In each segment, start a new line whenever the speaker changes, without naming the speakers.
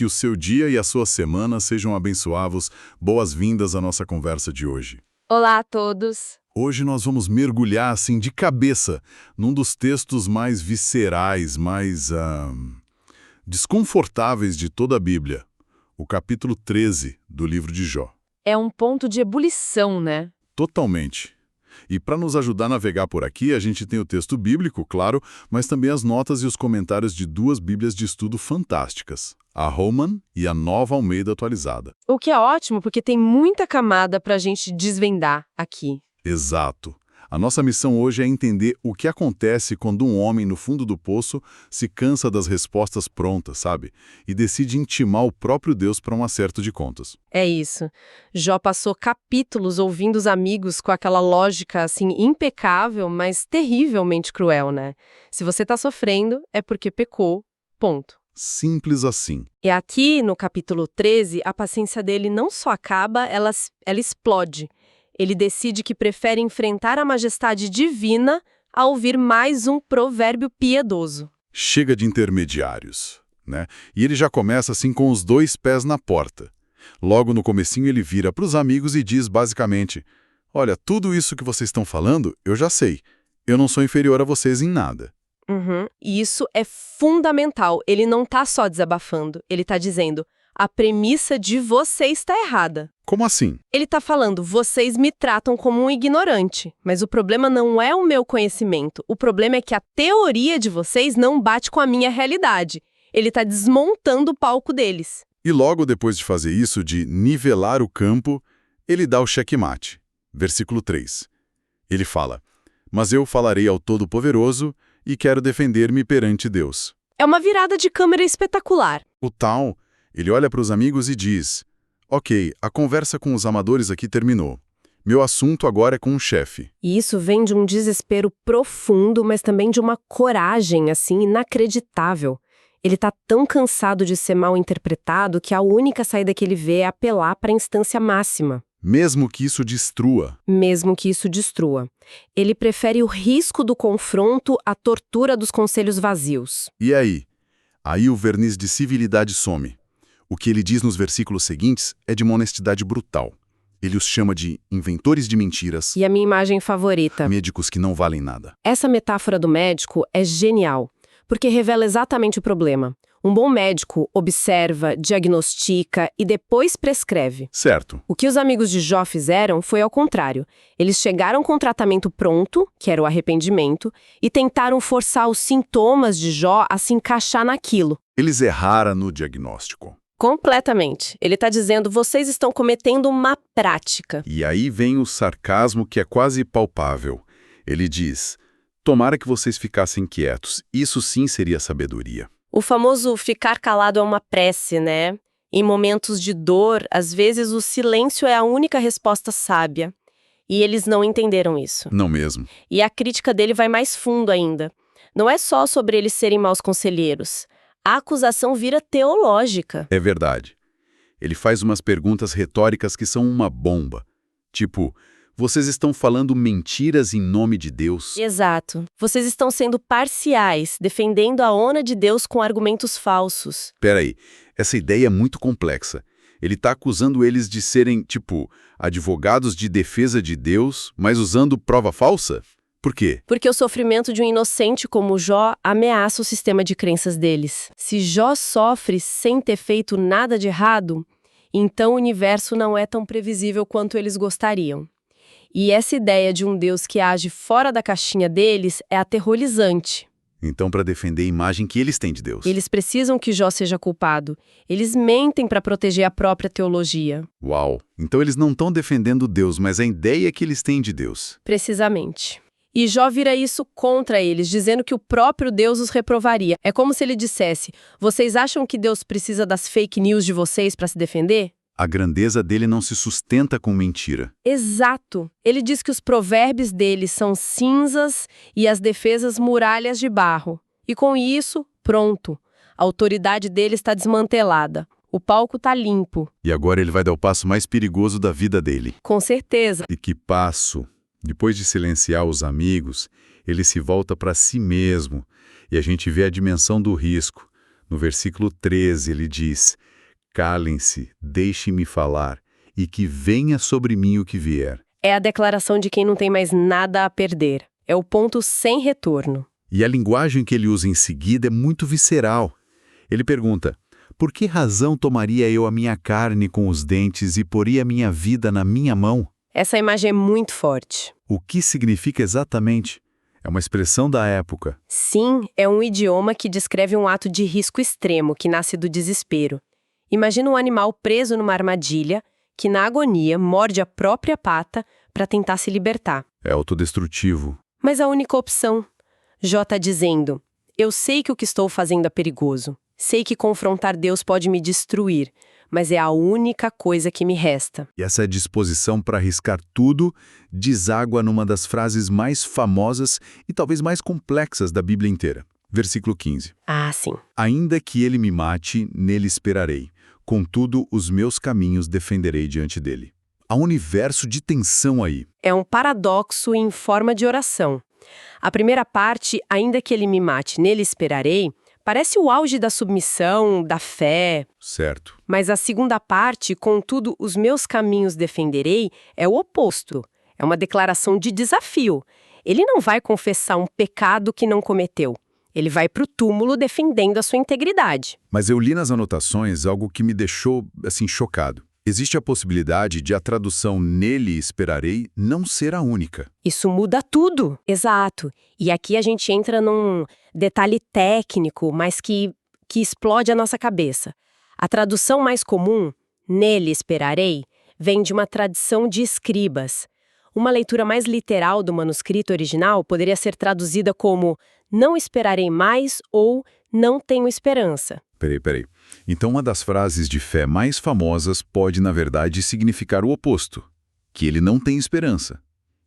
que o seu dia e a sua semana sejam abençoados. Boas-vindas à nossa conversa de hoje.
Olá a todos!
Hoje nós vamos mergulhar assim de cabeça num dos textos mais viscerais, mais desconfortáveis de toda a Bíblia, o capítulo 13 do livro de Jó.
É um ponto de ebulição, né?
Totalmente. E para nos ajudar a navegar por aqui, a gente tem o texto bíblico, claro, mas também as notas e os comentários de duas bíblias de estudo fantásticas, a Holman e a Nova Almeida Atualizada.
O que é ótimo, porque tem muita camada para a gente desvendar aqui.
Exato. A nossa missão hoje é entender o que acontece quando um homem no fundo do poço se cansa das respostas prontas, sabe? E decide intimar o próprio Deus para um acerto de contas.
É isso. Jó passou capítulos ouvindo os amigos com aquela lógica, assim, impecável, mas terrivelmente cruel, né? Se você tá sofrendo, é porque pecou, ponto.
Simples assim.
E aqui, no capítulo 13, a paciência dele não só acaba, ela explode. Ele decide que prefere enfrentar a majestade divina a ouvir mais um provérbio piedoso.
Chega de intermediários, né? E ele já começa assim com os dois pés na porta. Logo no comecinho ele vira para os amigos e diz basicamente: olha, tudo isso que vocês estão falando, eu já sei. Eu não sou inferior a vocês em nada.
E isso é fundamental. Ele não tá só desabafando, ele tá dizendo: a premissa de vocês está errada.
Como assim?
Ele tá falando: vocês me tratam como um ignorante, mas o problema não é o meu conhecimento. O problema é que a teoria de vocês não bate com a minha realidade. Ele tá desmontando o palco deles.
E logo depois de fazer isso, de nivelar o campo, ele dá o checkmate. Versículo 3. Ele fala: mas eu falarei ao Todo-Poderoso e quero defender-me perante Deus.
É uma virada de câmera espetacular.
O tal, ele olha para os amigos e diz: ok, a conversa com os amadores aqui terminou. Meu assunto agora é com o chefe.
E isso vem de um desespero profundo, mas também de uma coragem, assim, inacreditável. Ele tá tão cansado de ser mal interpretado que a única saída que ele vê é apelar para a instância máxima.
Mesmo que isso destrua.
Mesmo que isso destrua. Ele prefere o risco do confronto à tortura dos conselhos vazios.
E aí? Aí o verniz de civilidade some. O que ele diz nos versículos seguintes é de uma honestidade brutal. Ele os chama de inventores de mentiras,
E a minha imagem favorita.
médicos que não valem nada.
Essa metáfora do médico é genial, porque revela exatamente o problema. Um bom médico observa, diagnostica e depois prescreve.
Certo.
O que os amigos de Jó fizeram foi ao contrário. Eles chegaram com o tratamento pronto, que era o arrependimento, e tentaram forçar os sintomas de Jó a se encaixar naquilo.
Eles erraram no diagnóstico.
Completamente. Ele está dizendo: vocês estão cometendo uma prática.
E aí vem o sarcasmo que é quase palpável. Ele diz: tomara que vocês ficassem quietos. Isso sim seria sabedoria.
O famoso ficar calado é uma prece, né? Em momentos de dor, às vezes o silêncio é a única resposta sábia. E eles não entenderam isso.
Não mesmo.
E a crítica dele vai mais fundo ainda. Não é só sobre eles serem maus conselheiros. A acusação vira teológica.
É verdade. Ele faz umas perguntas retóricas que são uma bomba. Tipo, vocês estão falando mentiras em nome de Deus?
Exato. Vocês estão sendo parciais, defendendo a honra de Deus com argumentos falsos.
Peraí, essa ideia é muito complexa. Ele está acusando eles de serem, tipo, advogados de defesa de Deus, mas usando prova falsa? Por quê?
Porque o sofrimento de um inocente como Jó ameaça o sistema de crenças deles. Se Jó sofre sem ter feito nada de errado, então o universo não é tão previsível quanto eles gostariam. E essa ideia de um Deus que age fora da caixinha deles é aterrorizante.
Então, para defender a imagem que eles têm de Deus.
Eles precisam que Jó seja culpado. Eles mentem para proteger a própria teologia.
Uau! Então eles não estão defendendo Deus, mas a ideia que eles têm de Deus.
Precisamente. E Jó vira isso contra eles, dizendo que o próprio Deus os reprovaria. É como se ele dissesse: vocês acham que Deus precisa das fake news de vocês para se defender?
A grandeza dele não se sustenta com mentira.
Exato. Ele diz que os provérbios dele são cinzas e as defesas muralhas de barro. E com isso, pronto. A autoridade dele está desmantelada. O palco está limpo.
E agora ele vai dar o passo mais perigoso da vida dele.
Com certeza.
E que passo? Depois de silenciar os amigos, ele se volta para si mesmo. E a gente vê a dimensão do risco. No versículo 13 ele diz: Calem-se, deixem-me falar, e que venha sobre mim o que vier.
É a declaração de quem não tem mais nada a perder. É o ponto sem retorno.
E a linguagem que ele usa em seguida é muito visceral. Ele pergunta: por que razão tomaria eu a minha carne com os dentes e poria a minha vida na minha mão?
Essa imagem é muito forte.
O que significa exatamente? É uma expressão da época.
Sim, é um idioma que descreve um ato de risco extremo que nasce do desespero. Imagina um animal preso numa armadilha que, na agonia, morde a própria pata para tentar se libertar.
É autodestrutivo.
Mas a única opção. Jó está dizendo: eu sei que o que estou fazendo é perigoso. Sei que confrontar Deus pode me destruir, mas é a única coisa que me resta.
E essa disposição para arriscar tudo deságua numa das frases mais famosas e talvez mais complexas da Bíblia inteira. Versículo 15.
Ah, sim.
Ainda que ele me mate, nele esperarei. Contudo, os meus caminhos defenderei diante dele. Há um universo de tensão aí.
É um paradoxo em forma de oração. A primeira parte, ainda que ele me mate, nele esperarei, parece o auge da submissão, da fé.
Certo.
Mas a segunda parte, contudo, os meus caminhos defenderei, é o oposto. É uma declaração de desafio. Ele não vai confessar um pecado que não cometeu. Ele vai para o túmulo defendendo a sua integridade.
Mas eu li nas anotações algo que me deixou, chocado. Existe a possibilidade de a tradução nele esperarei não ser a única.
Isso muda tudo. Exato. E aqui a gente entra num detalhe técnico, mas que explode a nossa cabeça. A tradução mais comum, nele esperarei, vem de uma tradição de escribas. Uma leitura mais literal do manuscrito original poderia ser traduzida como não esperarei mais ou não tenho esperança.
Peraí. Então uma das frases de fé mais famosas pode, na verdade, significar o oposto, que ele não tem esperança.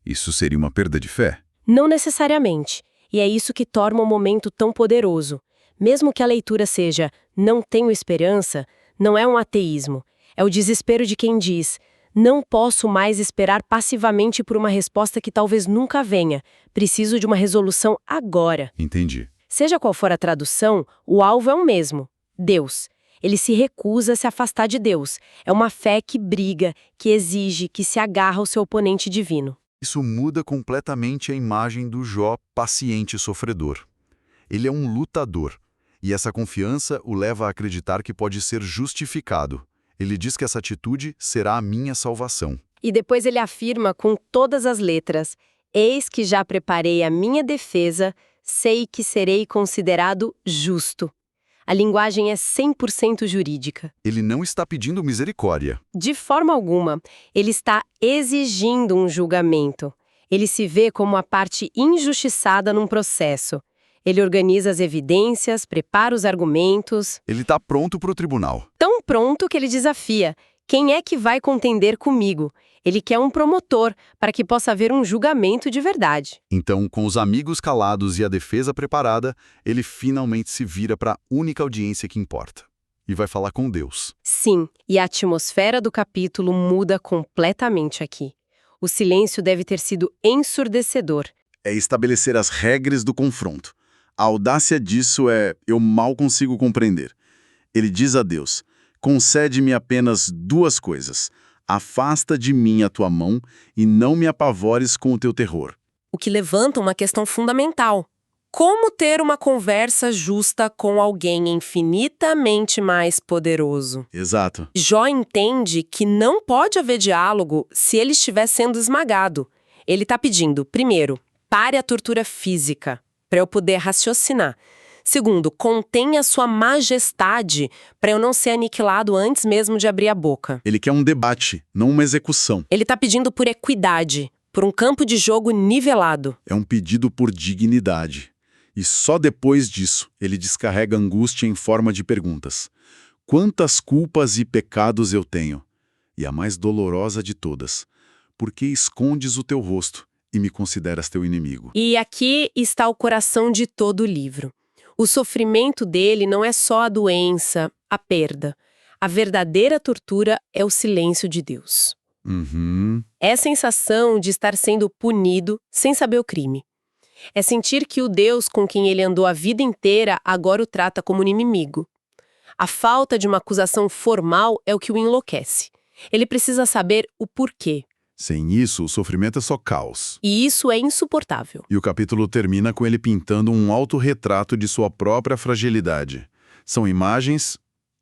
Isso seria uma perda de fé?
Não necessariamente. E é isso que torna o momento tão poderoso. Mesmo que a leitura seja não tenho esperança, não é um ateísmo. É o desespero de quem diz: não posso mais esperar passivamente por uma resposta que talvez nunca venha. Preciso de uma resolução agora.
Entendi.
Seja qual for a tradução, o alvo é o mesmo: Deus. Ele se recusa a se afastar de Deus. É uma fé que briga, que exige, que se agarra ao seu oponente divino.
Isso muda completamente a imagem do Jó paciente e sofredor. Ele é um lutador, e essa confiança o leva a acreditar que pode ser justificado. Ele diz que essa atitude será a minha salvação.
E depois ele afirma com todas as letras: eis que já preparei a minha defesa, sei que serei considerado justo. A linguagem é 100% jurídica.
Ele não está pedindo misericórdia.
De forma alguma, ele está exigindo um julgamento. Ele se vê como a parte injustiçada num processo. Ele organiza as evidências, prepara os argumentos.
Ele está pronto para o tribunal.
Tão pronto que ele desafia: quem é que vai contender comigo? Ele quer um promotor para que possa haver um julgamento de verdade.
Então, com os amigos calados e a defesa preparada, ele finalmente se vira para a única audiência que importa. E vai falar com Deus.
Sim, e a atmosfera do capítulo muda completamente aqui. O silêncio deve ter sido ensurdecedor.
É estabelecer as regras do confronto. A audácia disso eu mal consigo compreender. Ele diz a Deus: concede-me apenas duas coisas. Afasta de mim a tua mão e não me apavores com o teu terror.
O que levanta uma questão fundamental. Como ter uma conversa justa com alguém infinitamente mais poderoso?
Exato.
Jó entende que não pode haver diálogo se ele estiver sendo esmagado. Ele está pedindo, primeiro, pare a tortura física, para eu poder raciocinar. Segundo, contenha sua majestade para eu não ser aniquilado antes mesmo de abrir a boca.
Ele quer um debate, não uma execução.
Ele está pedindo por equidade, por um campo de jogo nivelado.
É um pedido por dignidade. E só depois disso, ele descarrega angústia em forma de perguntas. Quantas culpas e pecados eu tenho? E a mais dolorosa de todas: por que escondes o teu rosto e me consideras teu inimigo?
E aqui está o coração de todo o livro. O sofrimento dele não é só a doença, a perda. A verdadeira tortura é o silêncio de Deus. É a sensação de estar sendo punido sem saber o crime. É sentir que o Deus com quem ele andou a vida inteira agora o trata como um inimigo. A falta de uma acusação formal é o que o enlouquece. Ele precisa saber o porquê.
Sem isso, o sofrimento é só caos.
E isso é insuportável.
E o capítulo termina com ele pintando um autorretrato de sua própria fragilidade. São imagens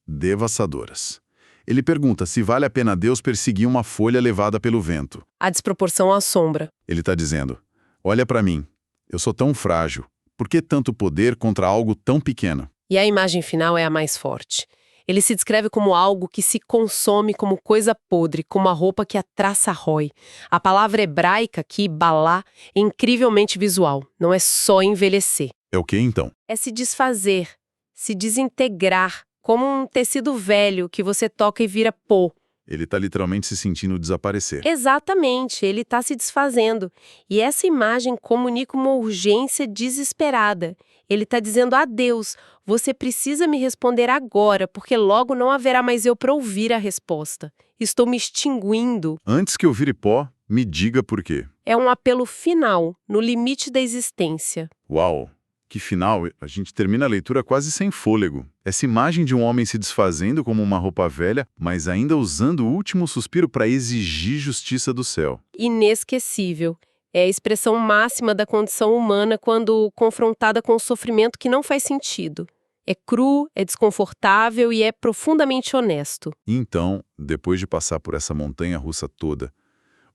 devassadoras. Ele pergunta se vale a pena Deus perseguir uma folha levada pelo vento.
A desproporção assombra.
Ele está dizendo, olha para mim, eu sou tão frágil, por que tanto poder contra algo tão pequeno?
E a imagem final é a mais forte. Ele se descreve como algo que se consome como coisa podre, como a roupa que a traça rói. A palavra hebraica aqui, balá, é incrivelmente visual. Não é só envelhecer.
É o que então?
É se desfazer, se desintegrar, como um tecido velho que você toca e vira pó.
Ele está literalmente se sentindo desaparecer.
Exatamente, ele está se desfazendo. E essa imagem comunica uma urgência desesperada. Ele está dizendo a Deus, você precisa me responder agora, porque logo não haverá mais eu para ouvir a resposta. Estou me extinguindo.
Antes que eu vire pó, me diga por quê.
É um apelo final, no limite da existência.
Uau! Que final, a gente termina a leitura quase sem fôlego. Essa imagem de um homem se desfazendo como uma roupa velha, mas ainda usando o último suspiro para exigir justiça do céu.
Inesquecível. É a expressão máxima da condição humana quando confrontada com um sofrimento que não faz sentido. É cru, é desconfortável e é profundamente honesto.
Então, depois de passar por essa montanha-russa toda,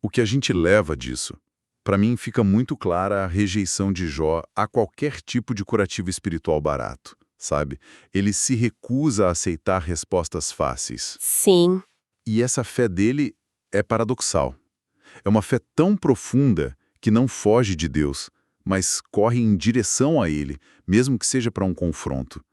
o que a gente leva disso? Para mim fica muito clara a rejeição de Jó a qualquer tipo de curativo espiritual barato, sabe? Ele se recusa a aceitar respostas fáceis.
Sim.
E essa fé dele é paradoxal. É uma fé tão profunda que não foge de Deus, mas corre em direção a Ele, mesmo que seja para um confronto.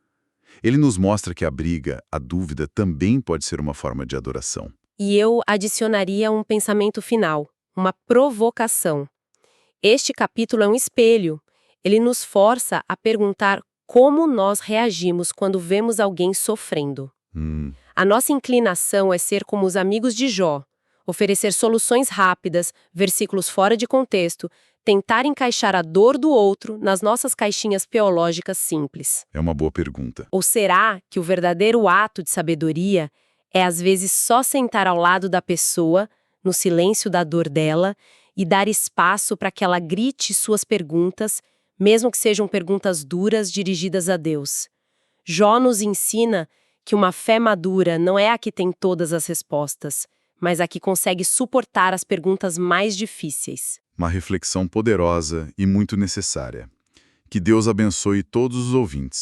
Ele nos mostra que a briga, a dúvida, também pode ser uma forma de adoração.
E eu adicionaria um pensamento final, uma provocação. Este capítulo é um espelho. Ele nos força a perguntar como nós reagimos quando vemos alguém sofrendo. A nossa inclinação é ser como os amigos de Jó, oferecer soluções rápidas, versículos fora de contexto, tentar encaixar a dor do outro nas nossas caixinhas teológicas simples.
É uma boa pergunta.
Ou será que o verdadeiro ato de sabedoria é às vezes só sentar ao lado da pessoa, no silêncio da dor dela, e dar espaço para que ela grite suas perguntas, mesmo que sejam perguntas duras dirigidas a Deus? Jó nos ensina que uma fé madura não é a que tem todas as respostas, mas a que consegue suportar as perguntas mais difíceis.
Uma reflexão poderosa e muito necessária. Que Deus abençoe todos os ouvintes.